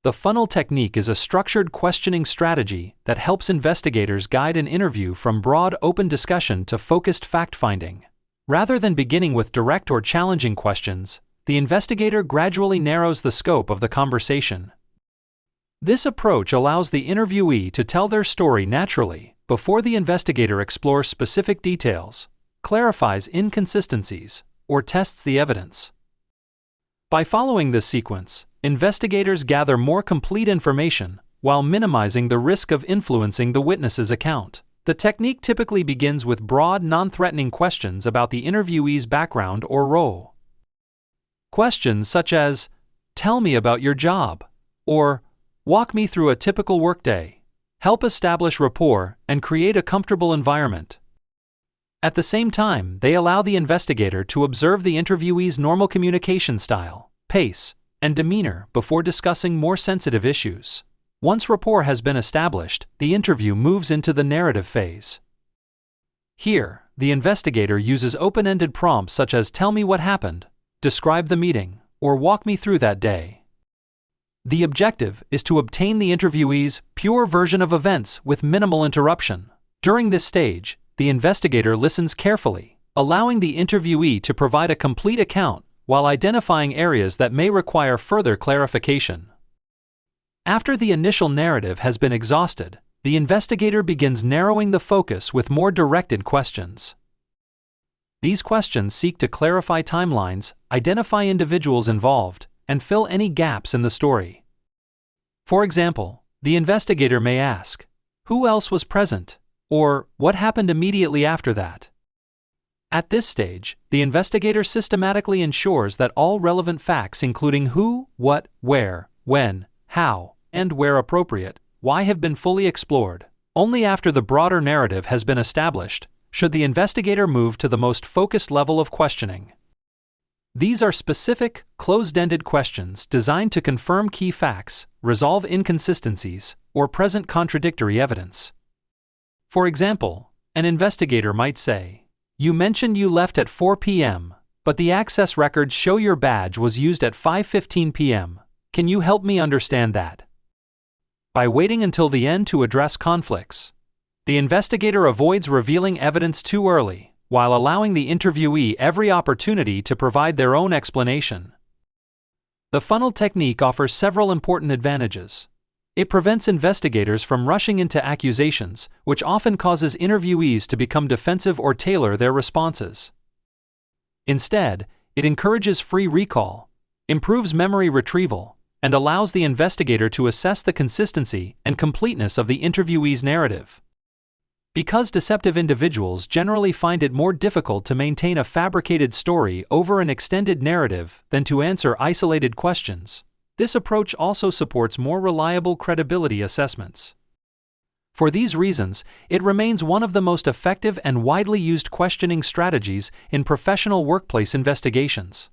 The funnel technique is a structured questioning strategy that helps investigators guide an interview from broad open discussion to focused fact-finding. Rather than beginning with direct or challenging questions, the investigator gradually narrows the scope of the conversation. This approach allows the interviewee to tell their story naturally before the investigator explores specific details, clarifies inconsistencies, or tests the evidence. By following this sequence, investigators gather more complete information while minimizing the risk of influencing the witness's account. The technique typically begins with broad, non-threatening questions about the interviewee's background or role. Questions such as, "Tell me about your job," or "Walk me through a typical workday," help establish rapport and create a comfortable environment. At the same time, they allow the investigator to observe the interviewee's normal communication style, pace, and demeanor before discussing more sensitive issues. Once rapport has been established, the interview moves into the narrative phase. Here, the investigator uses open-ended prompts such as "Tell me what happened," "Describe the meeting," or "Walk me through that day." The objective is to obtain the interviewee's pure version of events with minimal interruption. During this stage, the investigator listens carefully, allowing the interviewee to provide a complete account while identifying areas that may require further clarification. After the initial narrative has been exhausted, the investigator begins narrowing the focus with more directed questions. These questions seek to clarify timelines, identify individuals involved, and fill any gaps in the story. For example, the investigator may ask, "Who else was present?" or "What happened immediately after that?" At this stage, the investigator systematically ensures that all relevant facts including who, what, where, when, how, and where appropriate, why have been fully explored. Only after the broader narrative has been established should the investigator move to the most focused level of questioning. These are specific, closed-ended questions designed to confirm key facts, resolve inconsistencies, or present contradictory evidence. For example, an investigator might say, "You mentioned you left at 4 p.m., but the access records show your badge was used at 5:15 p.m. Can you help me understand that?" By waiting until the end to address conflicts, the investigator avoids revealing evidence too early, while allowing the interviewee every opportunity to provide their own explanation. The funnel technique offers several important advantages. It prevents investigators from rushing into accusations, which often causes interviewees to become defensive or tailor their responses. Instead, it encourages free recall, improves memory retrieval, and allows the investigator to assess the consistency and completeness of the interviewee's narrative. Because deceptive individuals generally find it more difficult to maintain a fabricated story over an extended narrative than to answer isolated questions, this approach also supports more reliable credibility assessments. For these reasons, it remains one of the most effective and widely used questioning strategies in professional workplace investigations.